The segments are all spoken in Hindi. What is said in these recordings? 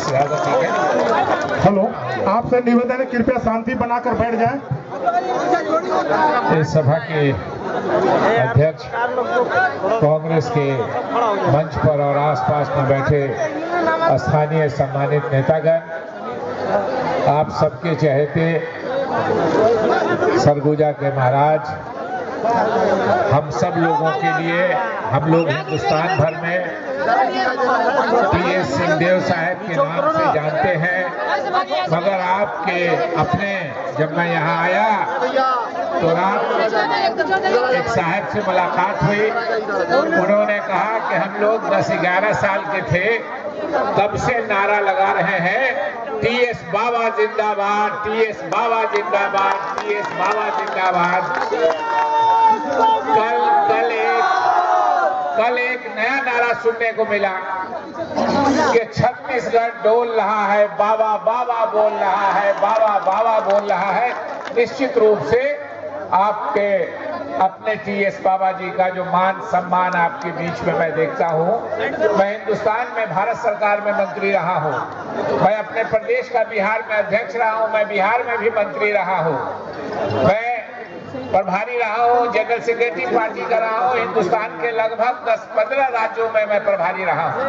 बस ज्यादा ठीक है। हेलो, आपसे निवेदन है कृपया शांति बनाकर बैठ जाएं। इस सभा के अध्यक्ष, कांग्रेस के मंच पर और आसपास में बैठे स्थानीय सम्मानित नेतागण, आप सबके चहेते सरगुजा के महाराज, हम सब लोगों के लिए, हम लोग हिंदुस्तान भर में टी.एस. सिंहदेव साहब के नाम से जानते हैं, मगर आपके अपने, जब मैं यहाँ आया तो रात एक साहब से मुलाकात हुई। उन्होंने कहा कि हम लोग 10-11 साल के थे, तब से नारा लगा रहे हैं, टी.एस. बाबा जिंदाबाद, टी.एस. बाबा जिंदाबाद, टी.एस. बाबा जिंदाबाद। कल एक नया नारा सुनने को मिला कि छत्तीसगढ़ डोल रहा है, बाबा बाबा बोल रहा है, बाबा बाबा बोल रहा है। निश्चित रूप से आपके अपने टी.एस. बाबा जी का जो मान सम्मान आपके बीच में मैं देखता हूँ। मैं हिंदुस्तान में भारत सरकार में मंत्री रहा हूँ, मैं अपने प्रदेश का बिहार में अध्यक्ष रहा हूँ, मैं बिहार में भी मंत्री रहा हूँ, मैं प्रभारी रहा हूँ, जनरल सेक्रेटरी पार्टी का रहा हूँ, हिंदुस्तान के लगभग 10-15 राज्यों में मैं प्रभारी रहा हूँ।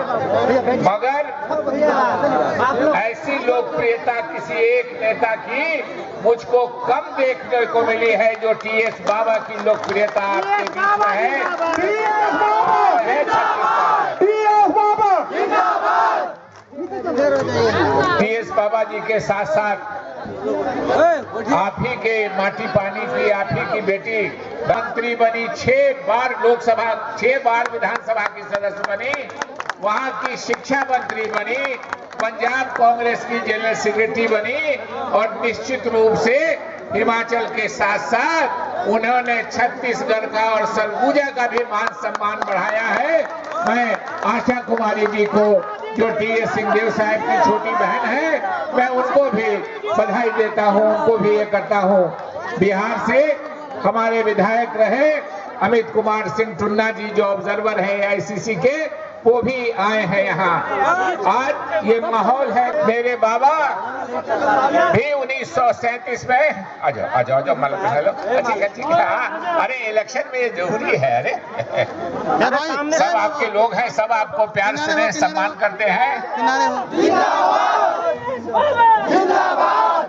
मगर ऐसी लोकप्रियता किसी एक नेता की मुझको कम देखने को मिली है जो टी.एस. बाबा की लोकप्रियता आपके बीच में है। टी.एस. बाबा जी के साथ साथ आप ही के माटी पानी की, आप ही की बेटी मंत्री बनी, 6 बार लोकसभा, 6 बार विधानसभा की सदस्य बनी, वहां की शिक्षा मंत्री बनी, पंजाब कांग्रेस की जनरल सेक्रेटरी बनी, और निश्चित रूप से हिमाचल के साथ साथ उन्होंने छत्तीसगढ़ का और सरगुजा का भी मान सम्मान बढ़ाया है। मैं आशा कुमारी जी को, जो टी.एस. सिंहदेव साहब की छोटी बहन है, मैं उनको भी बधाई देता हूं, उनको भी ये करता हूं। बिहार से हमारे विधायक रहे अमित कुमार सिंह टुन्ना जी, जो ऑब्जर्वर है आईसीसी के, वो भी आए हैं यहाँ। आज ये माहौल है, मेरे बाबा भी 1937 में, आ जाओ मतलब हेलो, ठीक है, अरे इलेक्शन में ये जरूरी है, अरे सब आपके लोग हैं, सब आपको प्यार से सम्मान करते हैं।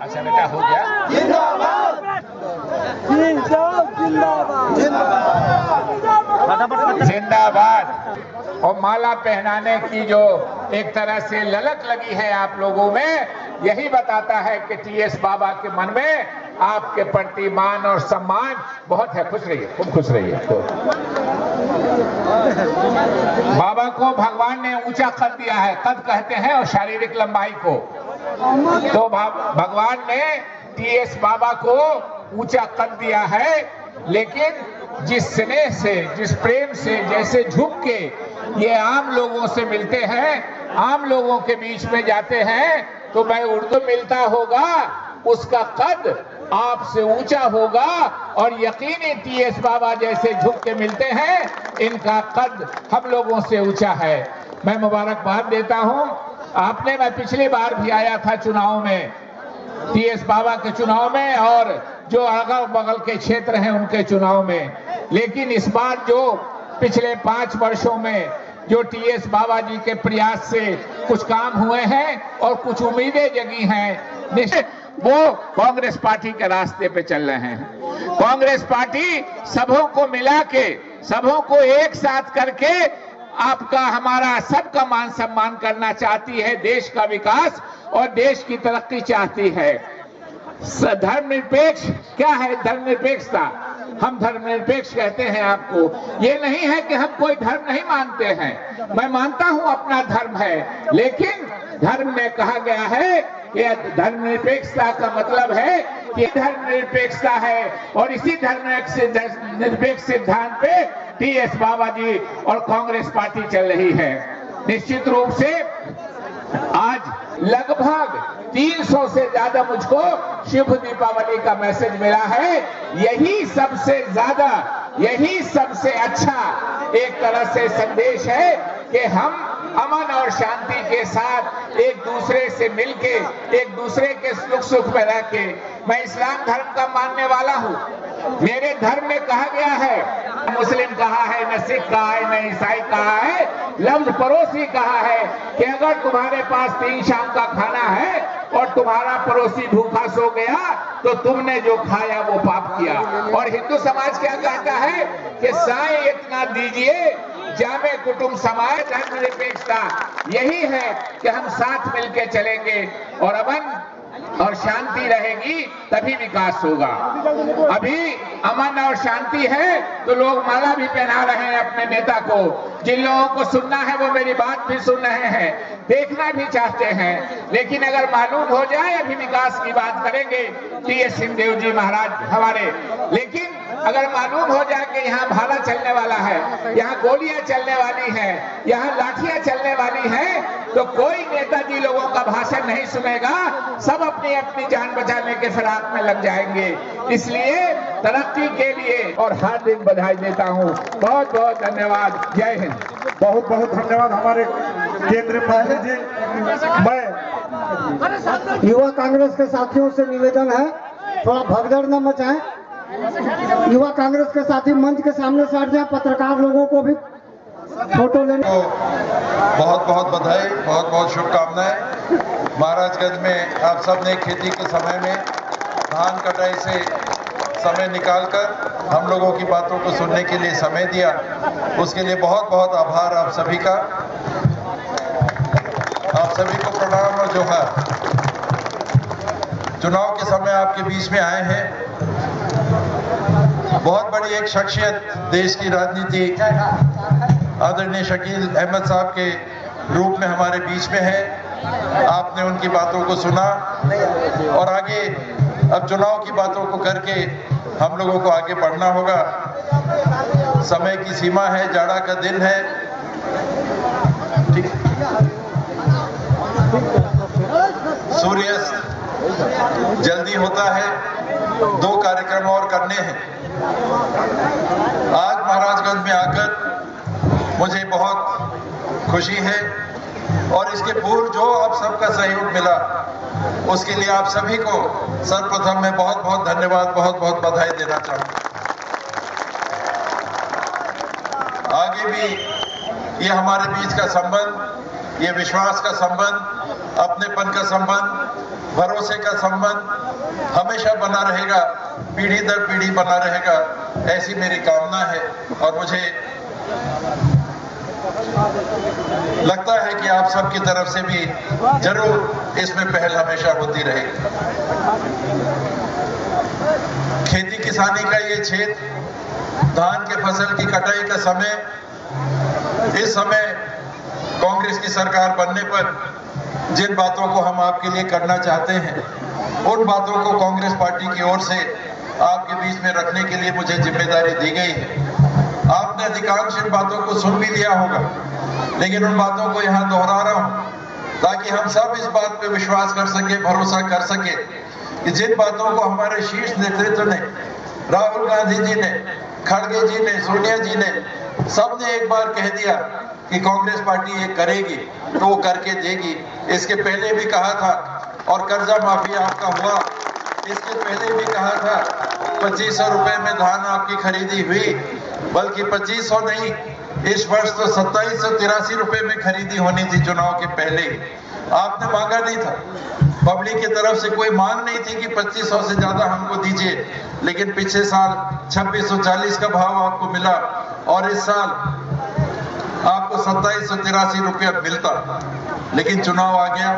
अच्छा बेटा, हो गया, जिंदाबाद। और माला पहनाने की जो एक तरह से ललक लगी है आप लोगों में, यही बताता है कि टी.एस. बाबा के मन में आपके प्रति मान और सम्मान बहुत है। खुश रहिए, खूब खुश रहिए। बाबा को भगवान ने ऊंचा कद दिया है, कद कहते हैं और शारीरिक लंबाई को, तो भगवान ने टी.एस. बाबा को ऊंचा कद दिया है, लेकिन जिस स्नेह से, जिस प्रेम से, जैसे झुक के ये आम लोगों से मिलते हैं, आम लोगों के बीच में जाते हैं, तो मैं उर्दू मिलता होगा, उसका कद आपसे ऊंचा होगा। और यकीनी टी.एस. बाबा जैसे झुक के मिलते हैं, इनका कद हम लोगों से ऊंचा है। मैं मुबारकबाद देता हूं। आपने, मैं पिछली बार भी आया था चुनाव में, टी.एस. बाबा के चुनाव में, और जो अगल बगल के क्षेत्र हैं उनके चुनाव में, लेकिन इस बार जो पिछले 5 वर्षों में जो टी.एस. बाबा जी के प्रयास से कुछ काम हुए हैं और कुछ उम्मीदें जगी हैं, निश्चित वो कांग्रेस पार्टी के रास्ते पे चल रहे हैं। कांग्रेस पार्टी सबों को मिला के, सबों को एक साथ करके आपका, हमारा सबका मान सम्मान करना चाहती है, देश का विकास और देश की तरक्की चाहती है। धर्मनिरपेक्ष क्या है? धर्मनिरपेक्षता, हम धर्मनिरपेक्ष कहते हैं आपको। ये नहीं है कि हम कोई धर्म नहीं मानते हैं, मैं मानता हूं अपना धर्म है, लेकिन धर्म में कहा गया है कि धर्मनिरपेक्षता का मतलब है कि धर्मनिरपेक्षता है, और इसी धर्मनिरपेक्ष सिद्धांत पे टी.एस. बाबा जी और कांग्रेस पार्टी चल रही है। निश्चित रूप से आज लगभग 300 से ज्यादा मुझको शुभ दीपावली का मैसेज मिला है। यही सबसे ज्यादा, यही सबसे अच्छा एक तरह से संदेश है कि हम अमन और शांति के साथ एक दूसरे से मिलके, एक दूसरे के सुख में रह के। मैं इस्लाम धर्म का मानने वाला हूँ। मेरे धर्म में कहा गया है, मुस्लिम कहा है, न सिख कहा है, न ईसाई कहा है, लफ्ज पड़ोसी कहा है कि अगर तुम्हारे पास 3 शाम का खाना है और तुम्हारा पड़ोसी भूखा सो गया तो तुमने जो खाया वो पाप किया। और हिंदू समाज क्या कहता है कि साए इतना दीजिए जामे कुटुंब समाज धर्मनिरपेक्षता। यही है कि हम साथ मिलकर चलेंगे और अमन और शांति रहेगी तभी विकास होगा। अभी अमन और शांति है तो लोग माला भी पहना रहे हैं अपने नेता को। जिन लोगों को सुनना है वो मेरी बात भी सुन रहे हैं, देखना भी चाहते हैं। लेकिन अगर मालूम हो जाए, अभी विकास की बात करेंगे टी.एस. सिंहदेव जी महाराज हमारे, लेकिन अगर मालूम हो जाए कि यहाँ भाला चलने वाला है, यहाँ गोलियां चलने वाली हैं, यहाँ लाठियां चलने वाली हैं, तो कोई नेताजी लोगों का भाषण नहीं सुनेगा। सब अपनी अपनी जान बचाने के फिराक में लग जाएंगे। इसलिए तरक्की के लिए और हार्दिक बधाई देता हूँ। बहुत बहुत धन्यवाद। जय हिंद। बहुत बहुत धन्यवाद हमारे केंद्रीय मंत्री जी। मैं युवा कांग्रेस के साथियों से निवेदन है, थोड़ा भगदड़ न मचाएं। युवा कांग्रेस के साथी मंच के सामने से हट जाए। पत्रकार लोगों को भी फोटो लेने को बहुत बहुत बधाई, बहुत बहुत शुभकामनाएं। महाराजगंज में आप सब ने खेती के समय में धान कटाई से समय निकालकर हम लोगों की बातों को सुनने के लिए समय दिया, उसके लिए बहुत बहुत आभार आप सभी का। आप सभी को प्रणाम और जोहार। चुनाव के समय आपके बीच में आए हैं। बहुत बड़ी एक शख्सियत देश की राजनीति आदरणीय शकील अहमद साहब के रूप में हमारे बीच में है। आपने उनकी बातों को सुना और आगे अब चुनाव की बातों को करके हम लोगों को आगे बढ़ना होगा। समय की सीमा है, जाड़ा का दिन है। ठीक, सूर्यास्त जल्दी होता है। 2 कार्यक्रम और करने हैं। आज महाराजगंज में आकर मुझे बहुत खुशी है और इसके पूर्व जो आप सबका सहयोग मिला उसके लिए आप सभी को सर्वप्रथम मैं बहुत बहुत धन्यवाद, बहुत बहुत बधाई देना चाहूँगा। आगे भी ये हमारे बीच का संबंध, ये विश्वास का संबंध, अपनेपन का संबंध, भरोसे का संबंध हमेशा बना रहेगा, पीढ़ी दर पीढ़ी बना रहेगा, ऐसी मेरी कामना है। और मुझे लगता है कि आप सबकी तरफ से भी जरूर इसमें पहल हमेशा होती रहेगी। खेती किसानी का ये क्षेत्र, धान के फसल की कटाई का समय, इस समय कांग्रेस की सरकार बनने पर जिन बातों को हम आपके लिए करना चाहते हैं, उन बातों को कांग्रेस पार्टी की ओर से आपके बीच में रखने के लिए मुझे जिम्मेदारी दी गई है। आपने अधिकांश इन बातों को सुन भी लिया होगा, लेकिन उन बातों को यहाँ दोहरा रहा हूँ ताकि हम सब इस बात पे विश्वास कर सके, भरोसा कर सके कि जिन बातों को हमारे शीर्ष नेतृत्व ने, राहुल गांधी जी ने, खड़गे जी ने, सोनिया जी ने, सबने एक बार कह दिया कि कांग्रेस पार्टी ये करेगी तो वो करके देगी। इसके पहले भी कहा था और कर्जा माफी आपका हुआ। इसके पहले भी कहा था 2500 रुपए में धान आपकी खरीदी हुई, बल्कि 2500 नहीं, इस वर्ष तो 2783 रुपए में खरीदी होनी थी चुनाव के पहले ही। आपने मांगा नहीं था, पब्लिक की तरफ से कोई मांग नहीं थी कि 2500 से ज्यादा हमको दीजिए, लेकिन पिछले साल 2640 का भाव आपको मिला और इस साल आपको 2783 रुपया मिलता। लेकिन चुनाव आ गया।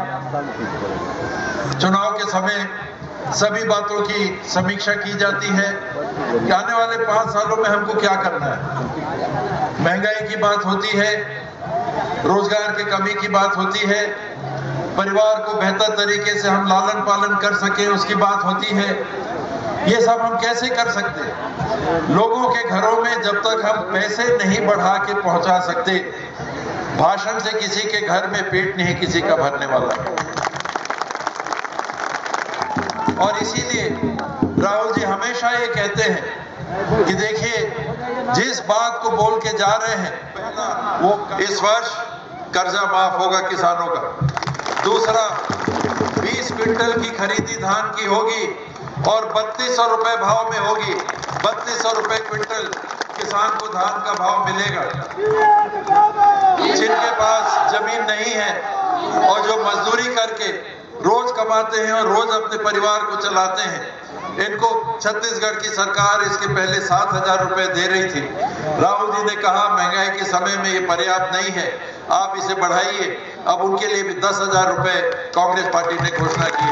चुनाव के समय सभी बातों की समीक्षा की जाती है कि आने वाले 5 सालों में हमको क्या करना है। महंगाई की बात होती है, रोजगार की कमी की बात होती है, परिवार को बेहतर तरीके से हम लालन पालन कर सके उसकी बात होती है। ये सब हम कैसे कर सकते हैं? लोगों के घरों में जब तक हम पैसे नहीं बढ़ा के पहुंचा सकते, भाषण से किसी के घर में पेट नहीं किसी का भरने वाला। और इसीलिए राहुल जी हमेशा ये कहते हैं कि देखिए, जिस बात को बोल के जा रहे हैं वो इस वर्ष कर्जा माफ होगा किसानों का। दूसरा, 20 क्विंटल की खरीदी धान की होगी और 3200 रुपए भाव में होगी। 3200 रुपए क्विंटल किसान को धान का भाव मिलेगा। जिनके पास जमीन नहीं है और जो मजदूरी करके रोज कमाते हैं और रोज अपने परिवार को चलाते हैं, इनको छत्तीसगढ़ की सरकार इसके पहले 7,000 रुपए दे रही थी। राहुल जी ने कहा महंगाई के समय में ये पर्याप्त नहीं है, आप इसे बढ़ाइए। अब उनके लिए भी 10,000 रुपए कांग्रेस पार्टी ने घोषणा की।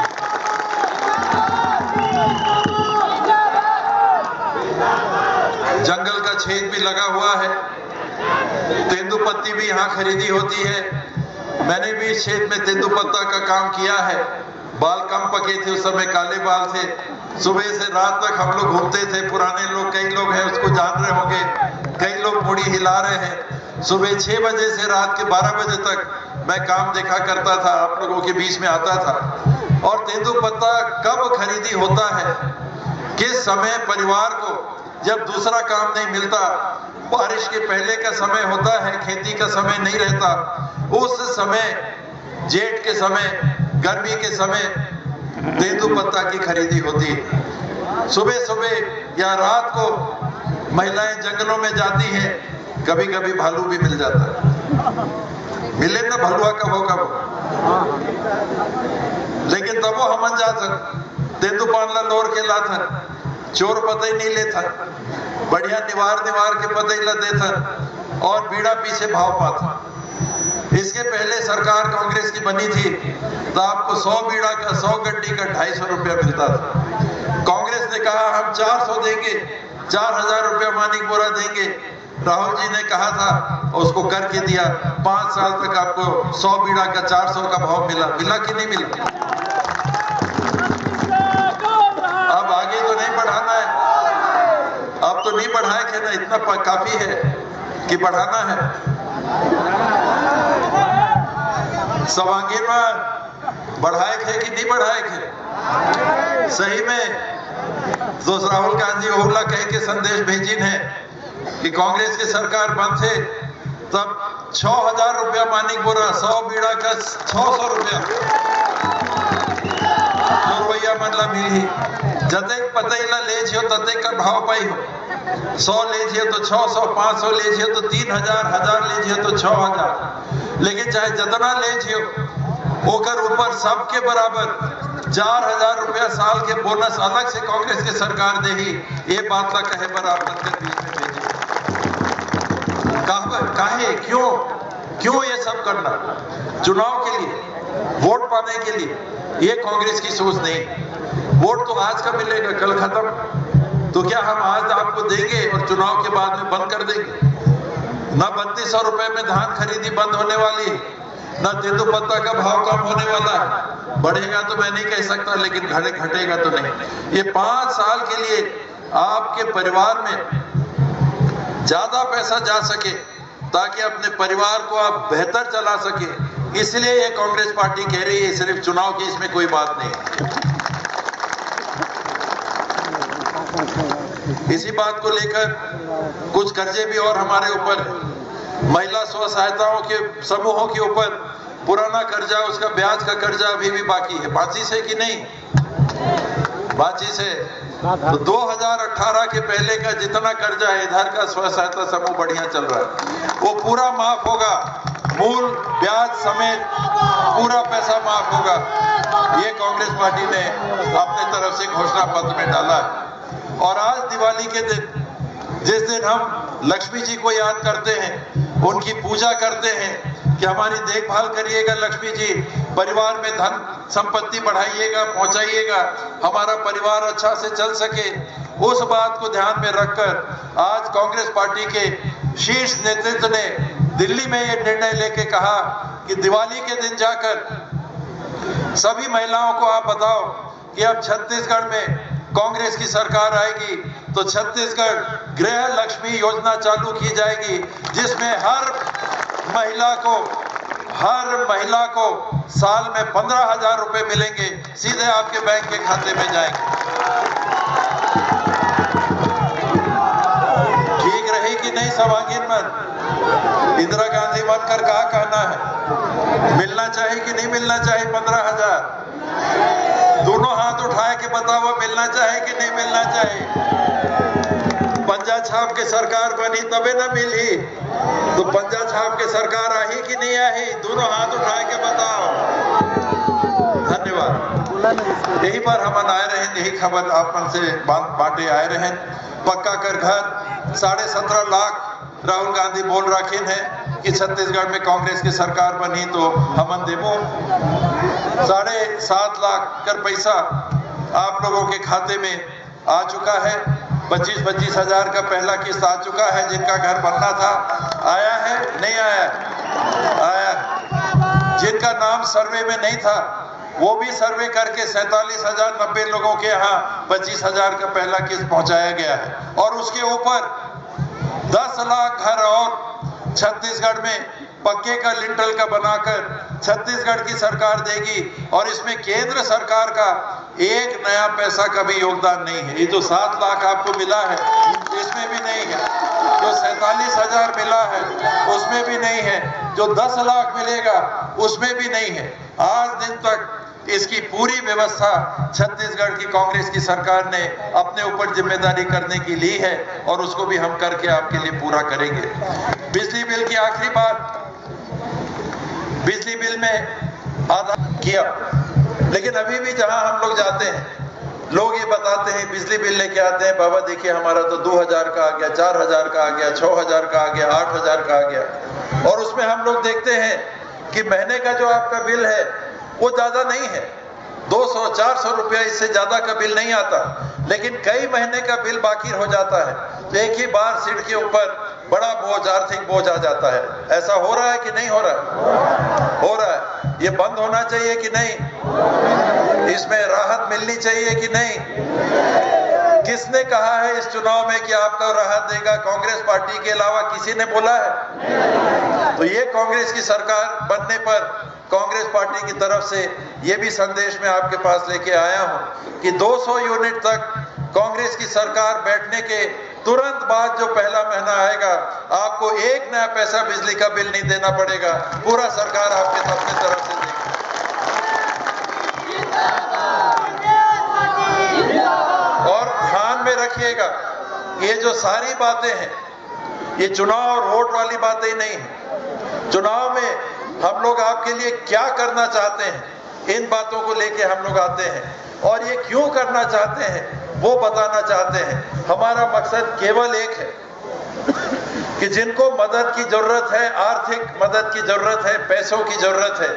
जंगल का छेद भी लगा हुआ है, तेंदुपत्ती भी यहाँ खरीदी होती है। मैंने भी इस छेद में तेंदुपत्ता का काम किया है। बाल कम पके थे उस समय, काले बाल थे। सुबह से रात तक हम लोग घूमते थे। पुराने लोग, कई लोग हैं उसको जान रहे होंगे, कई लोग मुड़ी हिला रहे हैं। सुबह 6 बजे से रात के 12 बजे तक मैं काम देखा करता था, आप लोगों के बीच में आता था। और तेंदुपत्ता कब खरीदी होता है, किस समय परिवार को जब दूसरा काम नहीं मिलता, बारिश के पहले का समय होता है, खेती का समय नहीं रहता, उस समय जेठ के समय, गर्मी के समय तेंदुपत्ता की खरीदी होती है। सुबह सुबह या रात को महिलाएं जंगलों में जाती हैं, कभी कभी भालू भी मिल जाता है। मिले ना भलुआ कब हो कब, लेकिन तब वो हमन जात तेंदुपानला लोर के लाथन, चोर पतई नहीं लेता, बढ़िया निवार के पतई ला देथन और बीड़ा पीछे भाव पाता। इसके पहले सरकार कांग्रेस की बनी थी तो आपको 100 बीड़ा का, 100 गड्डी का 250 रुपया मिलता था। कांग्रेस ने कहा हम 400 देंगे, 4000 रुपया मानिक बोरा देंगे। राहुल जी ने कहा था और उसको करके दिया। 5 साल तक आपको 100 बीड़ा का 400 का भाव मिला। मिला कि नहीं मिला? अब आगे तो नहीं बढ़ाना है, अब तो नहीं बढ़ाए थे ना, इतना काफी है कि बढ़ाना है। सवांगीन में बढ़ाए थे कि नहीं बढ़ाए थे? सही में दोस्त राहुल गांधी ओला कह के संदेश भेजी है कि कांग्रेस की सरकार बंद थे तब 6000 रुपया मानिक बोरा, 100 बीड़ा का 600 रुपया रुपया मतलब मिली। जतेक पतैला ले छियो ततेक का भाव पाई हो। 100 ले छियो तो 600, 500 ले छियो तो 3000, 1000 ले छियो तो 6000। लेकिन चाहे जितना ले छियो ओकर ऊपर सबके बराबर 4000 रुपया साल के बोनस अलग से कांग्रेस की सरकार देही। ये बात ला कहे बराबर के बीच में भेजी। काहे क्यों ये सब करना? चुनाव के लिए, वोट पाने के लिए, ये कांग्रेस की सोच नहीं। वोट तो आज का मिलेगा, कल खत्म। तो क्या हम आज आपको देंगे और चुनाव के बाद में बंद कर देंगे? ना 3200 रुपए में धान खरीदी बंद होने वाली, ना तेंदुपत्ता का भाव कम होने वाला है। बढ़ेगा तो मैं नहीं कह सकता, लेकिन घटेगा तो नहीं। ये 5 साल के लिए आपके परिवार में ज्यादा पैसा जा सके ताकि अपने परिवार को आप बेहतर चला सके, इसलिए ये कांग्रेस पार्टी कह रही है। सिर्फ चुनाव की इसमें कोई बात नहीं। इसी बात को लेकर कुछ कर्जे भी और हमारे ऊपर, महिला स्व सहायताओं के समूहों के ऊपर पुराना कर्जा, उसका ब्याज का कर्जा अभी भी बाकी है। बाची से कि नहीं? बाची से। तो 2018 के पहले का जितना कर्जा है, इधर का स्व सहायता समूह बढ़िया चल रहा है, वो पूरा माफ होगा। मूल ब्याज समेत पूरा पैसा माफ होगा। ये कांग्रेस पार्टी ने अपने तरफ से घोषणा पत्र में डाला है। और आज दिवाली के दिन, जिस दिन हम लक्ष्मी जी को याद करते हैं, उनकी पूजा करते हैं कि हमारी देखभाल करिएगा लक्ष्मी जी, परिवार में धन संपत्ति बढ़ाइएगा, पहुंचाइएगा, हमारा परिवार अच्छा से चल सके, उस बात को ध्यान में रखकर आज कांग्रेस पार्टी के शीर्ष नेतृत्व ने दिल्ली में ये निर्णय लेके कहा कि दिवाली के दिन जाकर सभी महिलाओं को आप बताओ कि अब छत्तीसगढ़ में कांग्रेस की सरकार आएगी तो छत्तीसगढ़ गृह लक्ष्मी योजना चालू की जाएगी, जिसमें हर महिला को साल में 15,000 रुपए मिलेंगे, सीधे आपके बैंक के खाते में जाएंगे। ठीक रही कि नहीं सवांगीन मन? इंदिरा गांधी मन कर कहा कहना है। मिलना चाहिए कि नहीं मिलना चाहिए 15,000? दोनों हाथ उठाए के बताओ मिलना चाहिए कि नहीं मिलना चाहिए? पंजा छाप के सरकार बनी तबे ना मिली, तो पंजा छाप के सरकार आई कि नहीं आई? दोनों हाथ उठा के बताओ। धन्यवाद। यही पर हम आए रहे, यही खबर आप मन से बांटे आए रहे। पक्का कर घर 17.5 लाख राहुल गांधी बोल रखिन है कि छत्तीसगढ़ में कांग्रेस की सरकार बनी तो हमन देवो 7.5 लाख कर पैसा आप लोगों के खाते में आ चुका है। 25-25 हजार का पहला किस्त आ चुका है। जिनका घर बनना था आया है, नहीं आया? आया। जिनका नाम सर्वे में नहीं था वो भी सर्वे करके 47,090 लोगों के यहाँ 25,000 का पहला किस्त पहुंचाया गया है। और उसके ऊपर 10 लाख घर और छत्तीसगढ़ में पक्के का लिंटल का बनाकर छत्तीसगढ़ की सरकार देगी। और इसमें केंद्र सरकार का एक नया पैसा का भी योगदान नहीं है। ये जो 7 लाख आपको मिला है इसमें भी नहीं है, जो 47,000 मिला है उसमें भी नहीं है, जो 10 लाख मिलेगा उसमें भी नहीं है। आज दिन तक इसकी पूरी व्यवस्था छत्तीसगढ़ की कांग्रेस की सरकार ने अपने ऊपर जिम्मेदारी करने की ली है और उसको भी हम करके आपके लिए पूरा करेंगे। बिजली बिल की आखिरी बात, बिजली बिल में आधा किया, लेकिन अभी भी जहां हम लोग जाते हैं लोग ये बताते हैं, बिजली बिल लेके आते हैं, बाबा देखिए हमारा तो 2,000 का आ गया, 4,000 का आ गया, 6,000 का आ गया, 8,000 का आ गया। और उसमें हम लोग देखते हैं कि महीने का जो आपका बिल है वो ज्यादा नहीं है, 200-400 रुपया, इससे ज्यादा का बिल नहीं आता। लेकिन कई महीने का बिल बाकी हो जाता है तो एक ही बार सिर के ऊपर बड़ा बोझ, आर्थिक बोझ आ जाता है। ऐसा हो रहा है कि नहीं हो रहा है? हो रहा है। ये बंद होना चाहिए कि नहीं? इसमें राहत मिलनी चाहिए कि नहीं? किसने कहा है इस चुनाव में कि आपको राहत देगा? कांग्रेस पार्टी के अलावा किसी ने बोला है? तो ये कांग्रेस की सरकार बनने पर कांग्रेस पार्टी की तरफ से ये भी संदेश मैं आपके पास लेके आया हूं कि 200 यूनिट तक कांग्रेस की सरकार बैठने के तुरंत बाद जो पहला महीना आएगा आपको एक नया पैसा बिजली का बिल नहीं देना पड़ेगा। पूरा सरकार आपके अपने तरफ से देगी। और ध्यान में रखिएगा, ये जो सारी बातें हैं ये चुनाव और वोट वाली बातें नहीं है। चुनाव में हम लोग आपके लिए क्या करना चाहते हैं इन बातों को लेके हम लोग आते हैं, और ये क्यों करना चाहते हैं वो बताना चाहते हैं। हमारा मकसद केवल एक है कि जिनको मदद की जरूरत है, आर्थिक मदद की जरूरत है, पैसों की जरूरत है,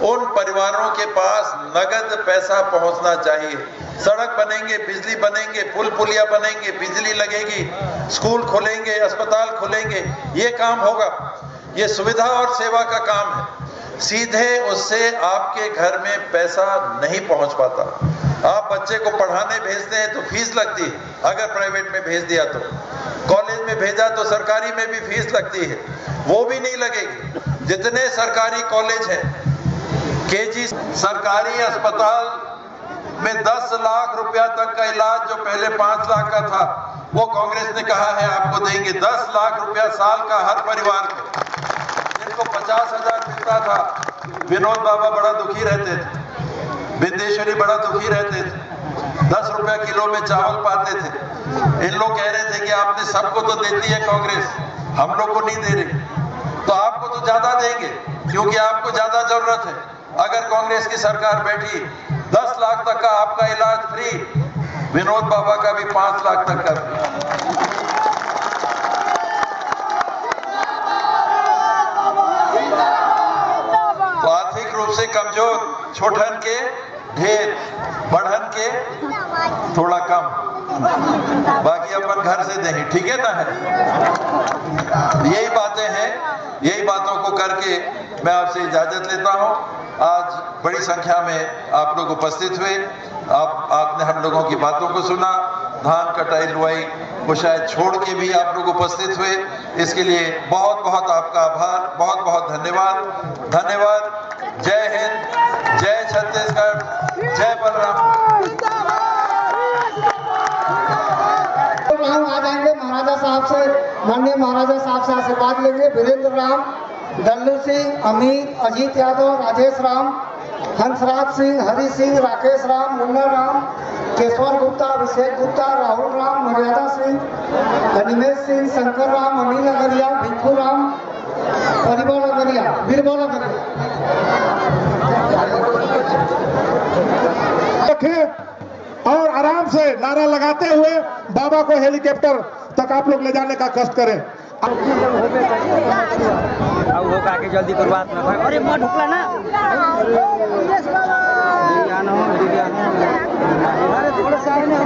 उन परिवारों के पास नगद पैसा पहुंचना चाहिए। सड़क बनेंगे, बिजली बनेंगे, पुल पुलिया बनेंगे, बिजली लगेगी, स्कूल खुलेंगे, अस्पताल खुलेंगे, ये काम होगा। ये सुविधा और सेवा का काम है। सीधे उससे आपके घर में पैसा नहीं पहुंच पाता। आप बच्चे को पढ़ाने भेजते हैं तो फीस लगती है, अगर प्राइवेट में भेज दिया तो। कॉलेज में भेजा तो सरकारी में भी फीस लगती है, वो भी नहीं लगेगी। जितने सरकारी कॉलेज हैं, केजी सरकारी अस्पताल में 10 लाख रुपया तक का इलाज जो पहले 5 लाख का था वो कांग्रेस ने कहा है आपको देंगे 10 लाख रुपया साल का हर परिवार को। जिनको 50,000 मिलता था, विनोद बाबा बड़ा दुखी रहते थे, विंदेश्वरी बड़ा दुखी रहते थे, 10 रुपया किलो में चावल पाते थे। इन लोग कह रहे थे कि आपने सबको तो देती है कांग्रेस, हम लोग को नहीं दे रही। तो आपको तो ज्यादा देंगे क्योंकि आपको ज्यादा जरूरत है। अगर कांग्रेस की सरकार बैठी 10 लाख तक का आपका इलाज फ्री, विनोद बाबा का भी 5 लाख तक का फ्री। तो आर्थिक रूप से कमजोर छोटन के ढेर, बढ़न के थोड़ा कम, बाकी अपन घर से देंगे, ठीक है ना? है यही बातें हैं, यही बातों को करके मैं आपसे इजाजत लेता हूं। आज बड़ी संख्या में आप लोग उपस्थित हुए, आपने हम लोगों की बातों को सुना, धान कटाई लुआई को शायद छोड़ के भी आप लोग उपस्थित हुए, इसके लिए बहुत बहुत आपका आभार, बहुत बहुत धन्यवाद। धन्यवाद। जय हिंद, जय छत्तीसगढ़, जय बलराम। आ जाएंगे महाराजा साहब से, माननीय महाराजा साहब से आशीर्वाद लेंगे। वीरेंद्र राम डल्लू सिंह, अमित, अजीत यादव, राजेश राम, हंसराज सिंह, हरि सिंह, राकेश राम, मुन्ना राम, केशवर गुप्ता, अभिषेक गुप्ता, राहुल राम, मर्यादा सिंह, अनिमेश सिंह, शंकर राम, अनिल अगरिया, भिक्खू राम, परिमल अगरिया, बीरबल अगरिया। और आराम से नारा लगाते हुए बाबा को हेलीकॉप्टर तक आप लोग ले जाने का कष्ट करें। अब होगा के जल्दी शुरुआत में भाई अरे मत ढुकला ना अरे थोड़ा सा है ना।